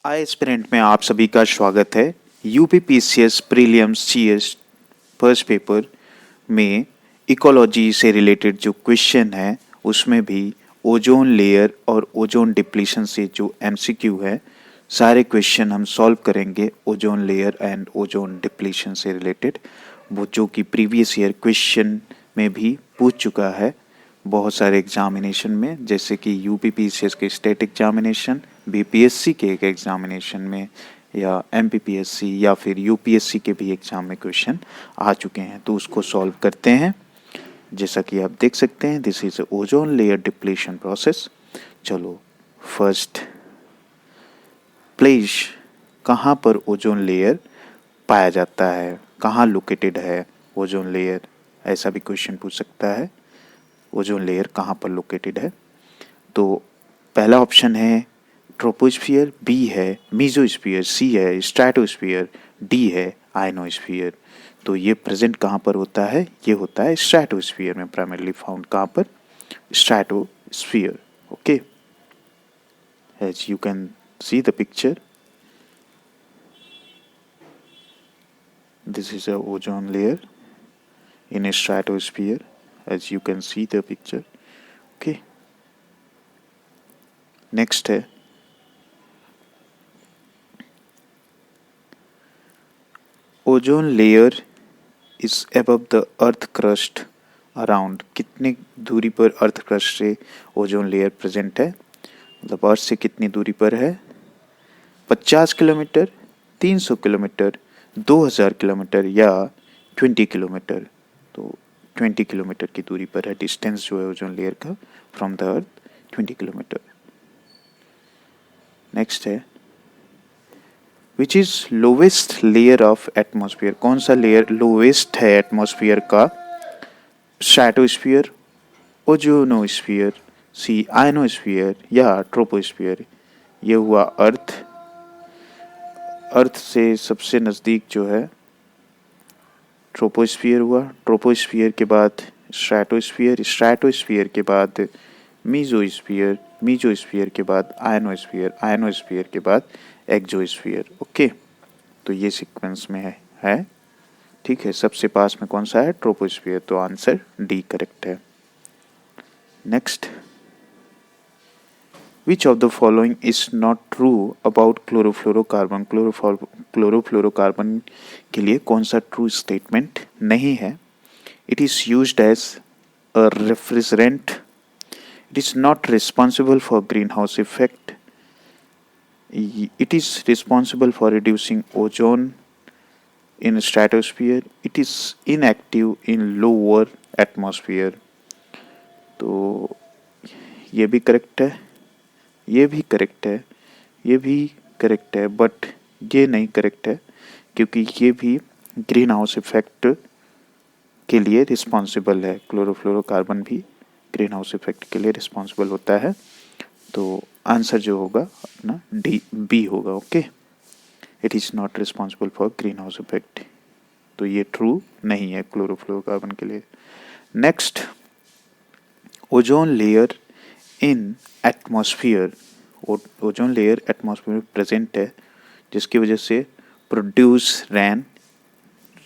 आई aspirant में आप सभी का स्वागत है। UPPCS prelims GS first paper में इकोलॉजी से रिलेटेड जो क्वेश्चन है उसमें भी ओजोन लेयर और ओजोन डिप्लीशन से जो एमसीक्यू है सारे क्वेश्चन हम सॉल्व करेंगे ozone layer and ozone depletion से रिलेटेड, वो जो कि प्रीवियस ईयर क्वेश्चन में भी पूछ चुका है बहुत सारे एग्जामिनेशन में, जैसे कि यूपीपीसीएस के स्टेट एग्जामिनेशन, बीपीएससी के एक एग्जामिनेशन में या एमपीपीएससी या फिर यूपीएससी के भी एग्जाम में क्वेश्चन आ चुके हैं। तो उसको सॉल्व करते हैं। जैसा कि आप देख सकते हैं, this is ozone layer depletion process. चलो, फर्स्ट प्लेस कहाँ पर ओजोन लेयर पाया जाता है, कहाँ लोकेटेड है ओजोन लेयर, ऐसा भी क्वेश्चन पूछ सकता है। ओजोन लेयर कहाँ पर लोकेटेड है? तो पहला ऑप्शन है ट्रोपोस्फियर, बी है मीजोस्फियर, सी है स्ट्रैटोस्फियर, डी है आयनोस्फियर। तो ये प्रेजेंट कहाँ पर होता है? ये होता है स्ट्रैटोस्फियर में, प्राइमरली फाउंड कहाँ पर? Stratosphere. Okay, as you can see the picture, this is a ozone layer in a stratosphere, as you can see the picture. Okay, next है ozone layer is above the earth crust around. कितनी दूरी पर earth crust से ozone layer present है, मतलब अर्थ से कितनी दूरी पर है? 50 किलोमीटर, 300 किलोमीटर, 2000 किलोमीटर या 20 किलोमीटर। तो 20 किलोमीटर की दूरी पर है डिस्टेंस जो है ओजोन लेयर का from the earth, 20 kilometre. Next है which is lowest layer of atmosphere. कौन सा लेयर लोवेस्ट है एटमॉस्फेयर का? स्ट्रैटोस्फियर, ओजोनोस्फियर, सी आयनोस्फियर या ट्रोपोस्फियर। ये हुआ अर्थ। अर्थ से सबसे नज़दीक जो है ट्रोपोस्फियर हुआ, ट्रोपोस्फियर के बाद स्ट्रैटोस्फियर, स्ट्रैटोस्फियर के बाद मीजोस्फियर, मीजोस्फियर के बाद आयनोस्फियर, आयनोस्फियर के बाद एक्सोस्फियर। ओके, तो ये सीक्वेंस में है। ठीक है, सबसे पास में कौन सा है? ट्रोपोस्फियर। तो आंसर डी करेक्ट है। Next, which of the following is not true about chlorofluorocarbon. Chlorofluorocarbon के लिए कौन सा ट्रू स्टेटमेंट नहीं है? It is used as a refrigerant, it is not responsible for greenhouse effect, it is responsible for reducing ozone in stratosphere, it is inactive in lower atmosphere। तो ये भी correct है, ये भी correct है, ये भी करेक्ट है, बट ये नहीं करेक्ट है क्योंकि ये भी ग्रीन हाउस इफेक्ट के लिए रिस्पॉन्सिबल है। क्लोरोफ्लोरोकार्बन भी ग्रीन हाउस इफेक्ट के लिए रिस्पॉन्सिबल होता है। तो आंसर जो होगा अपना डी बी होगा। Okay, it is not responsible for greenhouse effect. तो ये ट्रू नहीं है क्लोरोफ्लोरोकार्बन के लिए। Next, ozone layer in atmosphere. Ozone layer atmosphere में प्रेजेंट है जिसकी वजह से प्रोड्यूस रैन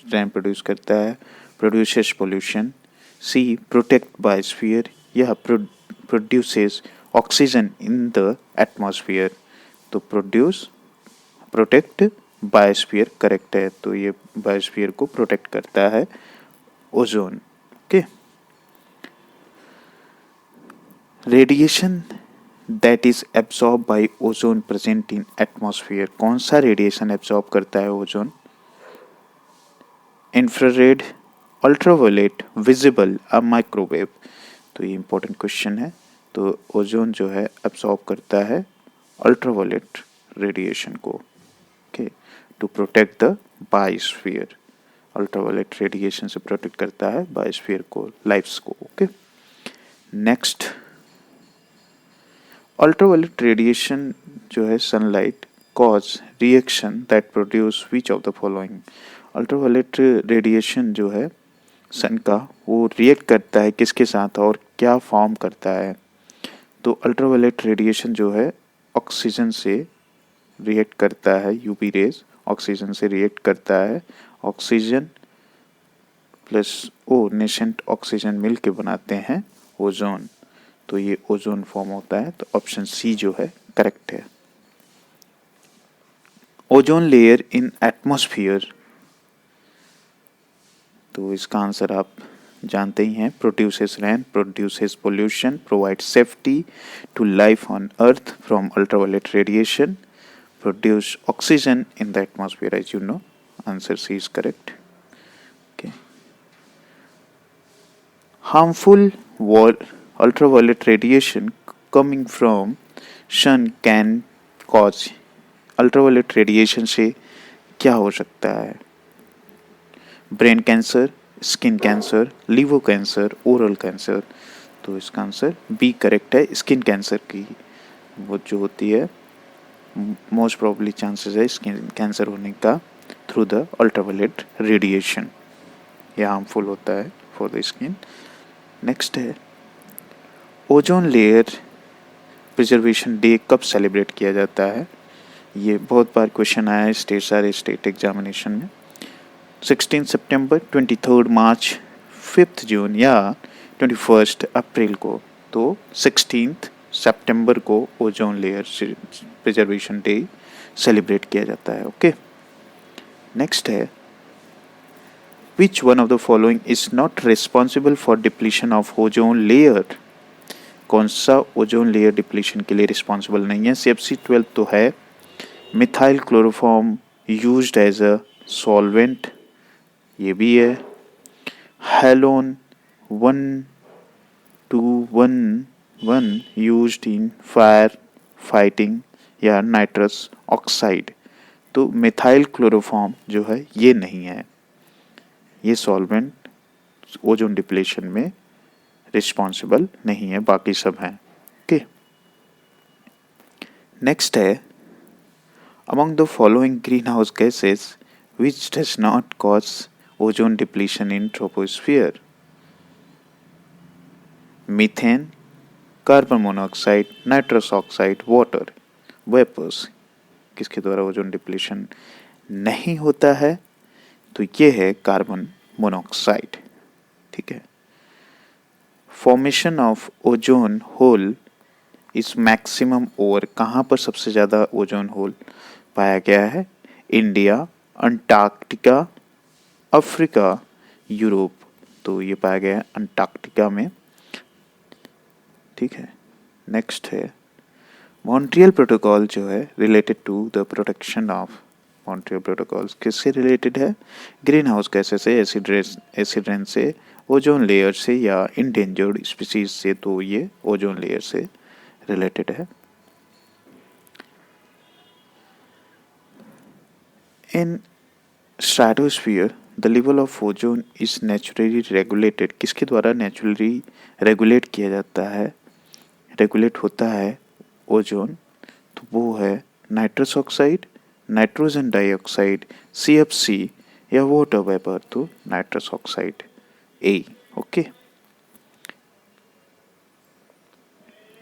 प्रोड्यूस करता है, प्रोड्यूसेस पोल्यूशन, सी प्रोटेक्ट बायोस्फीयर या produces oxygen in the atmosphere. तो प्रोटेक्ट बायोस्फीयर करेक्ट है। तो ये बायोस्फीयर को प्रोटेक्ट करता है ozone. Okay, radiation that is absorb by ozone present in atmosphere. कौन सा रेडिएशन एब्सॉर्ब करता है ओजोन? इंफ्रारेड, अल्ट्रावायलेट, विजिबल और माइक्रोवेव। तो ये इंपॉर्टेंट क्वेश्चन है। तो ओजोन जो है एब्सॉर्ब करता है अल्ट्रावायलेट रेडिएशन को, okay, to protect the biosphere. Ultraviolet radiation से प्रोटेक्ट करता है बायोस्फीयर को, लाइफ्स को। ओके, नेक्स्ट, अल्ट्रावायलेट रेडिएशन जो है sunlight cause reaction that produce which of the following. Ultraviolet radiation जो है सन का, वो रिएक्ट करता है किसके साथ और क्या फॉर्म करता है? तो अल्ट्रावायलेट रेडिएशन जो है ऑक्सीजन से रिएक्ट करता है, यूवी रेज ऑक्सीजन से रिएक्ट करता है, oxygen plus O nascent oxygen मिल के बनाते हैं ओजोन, तो ये ओजोन फॉर्म होता है। तो ऑप्शन सी जो है करेक्ट है। ओजोन लेयर इन एटमॉस्फेयर, तो इसका आंसर आप जानते ही हैं, produces rain, produces pollution, provide safety to life on earth from ultraviolet radiation, produce oxygen in the atmosphere, as you know, answer C is correct. Okay. Harmful ultraviolet radiation coming from sun can cause, ultraviolet radiation से क्या हो सकता है? Brain cancer, skin cancer, liver cancer, oral cancer. तो इसका answer B correct है। Skin cancer की वो जो होती है मोस्ट प्रोबेबली चांसेस है स्किन कैंसर होने का थ्रू द अल्ट्रावायलेट रेडिएशन, यह हार्मफुल होता है फॉर द स्किन। नेक्स्ट है ओजोन लेयर प्रिजर्वेशन डे कब सेलिब्रेट किया जाता है? ये बहुत बार क्वेश्चन आया है सारे स्टेट एग्जामिनेशन में। 16 सितंबर, 23 मार्च, 5 जून या 21 अप्रैल को। तो 16 सितंबर को ozone layer preservation day celebrate किया जाता है। ओके, नेक्स्ट है Which one of the following is not responsible for depletion of ozone layer? कौन सा ओजोन लेयर डिप्लीशन के लिए रिस्पॉन्सिबल नहीं है? CFC12 तो है, methyl chloroform used as a solvent, ये भी है, halon 1211 used in fire fighting या नाइट्रस ऑक्साइड। तो मिथाइल क्लोरोफॉर्म जो है ये नहीं है, ये सॉल्वेंट ओजोन डिप्लेशन में रिस्पॉन्सिबल नहीं है, बाकी सब हैं। ओके, नेक्स्ट है among the following greenhouse gases which does not cause ozone depletion in troposphere? Methane, carbon monoxide, nitrous oxide, water vapours. किसके द्वारा ओजोन डिप्लीशन नहीं होता है? तो ये है कार्बन मोनोऑक्साइड। ठीक है। Formation of ozone hole is maximum over, कहाँ पर सबसे ज़्यादा ओजोन होल पाया गया है? India, Antarctica, Africa, Europe. तो ये पाया गया है अंटार्कटिका में। ठीक है। नेक्स्ट है मॉन्ट्रियल प्रोटोकॉल जो है related to the protection of, Montreal protocol किससे रिलेटेड है? ग्रीन हाउस गैसेस से, एसिड रेन से, ओजोन लेयर से या इंडेंजर्ड स्पीसीज से। तो ये ओजोन लेयर से रिलेटेड है। In stratosphere the level of ozone is naturally regulated, किसके द्वारा नेचुरली रेगुलेट किया जाता है, रेगुलेट होता है ओजोन? तो वो है nitrous oxide, nitrogen dioxide, CFC या वाटर वेपर। तो nitrous oxide A. Okay,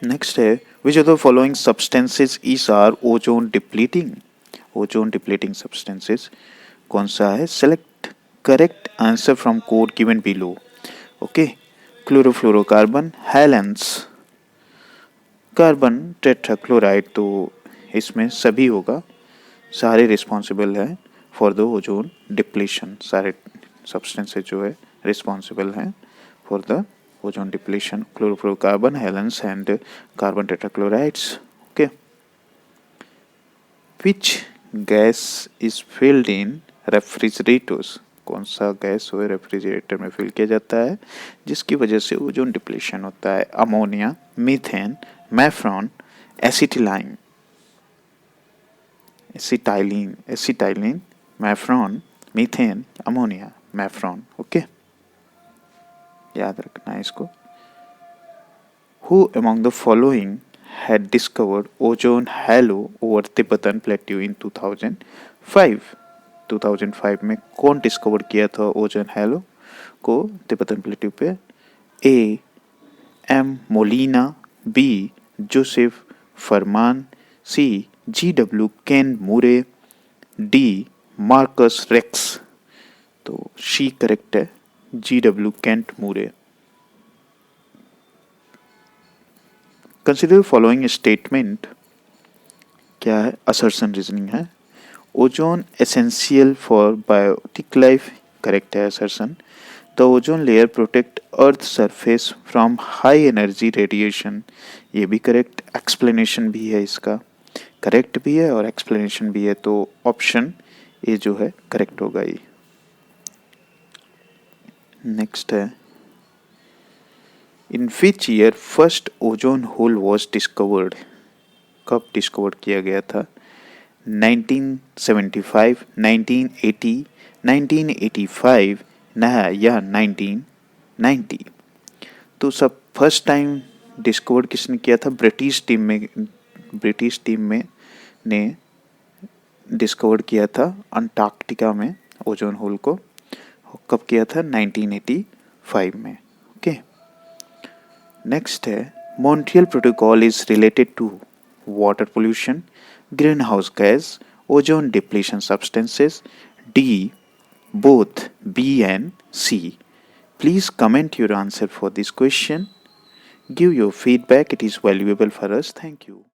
next है which of the following substances is are ozone depleting? Ozone depleting substances कौन सा है? Select correct answer from code given below. Okay, chlorofluorocarbon, halons, carbon tetrachloride. तो इसमें सभी होगा, सारे रिस्पॉन्सिबल हैं फॉर द ओजोन डिप्लीशन, सारे सब्सटेंसेस जो है रिस्पॉन्सिबल हैं for the ozone depletion, chlorofluorocarbon, halons and carbon tetrachlorides. Okay, which gas is filled in refrigerators? कौन सा गैस हो रेफ्रिजरेटर में फिल किया जाता है जिसकी वजह से ओजोन डिप्लीशन होता है? अमोनिया, मीथेन, मैफ्रॉन, एसिटिलाइन, एसिटाइलिन, मैफ्रॉन, मीथेन, अमोनिया, मैफ्रॉन। ओके, याद रखना है इसको। Who among the following had discovered ozone halo over Tibetan plateau in 2005? 2005 में कौन डिस्कवर किया था ओजोन हैलो को तिब्बतन प्लेट्यू पे? A. M. Molina, B. Joseph Farman, C. GW Ken Moore, D Marcus Rex. तो शी करेक्ट है, GW Kent Moore. Consider following statement, क्या है, असर्शन रीजनिंग है। Ozone essential for biotic life, correct है assertion. The ozone layer protect earth surface from high energy radiation, ये भी correct. Explanation भी है इसका, करेक्ट भी है और एक्सप्लेनेशन भी है, तो ऑप्शन ए जो है करेक्ट होगा ये। नेक्स्ट है, in which year first ozone hole was discovered, कब डिस्कवर किया गया था? 1975, 1980, 1985 नया या 1990। तो सब फर्स्ट टाइम डिस्कवर किसने किया था? ब्रिटिश टीम में ने डिस्कवर किया था अंटार्कटिका में ओजोन होल को। कब किया था? 1985 में। ओके, नेक्स्ट है, Montreal protocol is related to water pollution, greenhouse gas, ozone depletion substances, D, both, B and C. Please comment your answer for this question. Give your feedback, it is valuable for us. Thank you.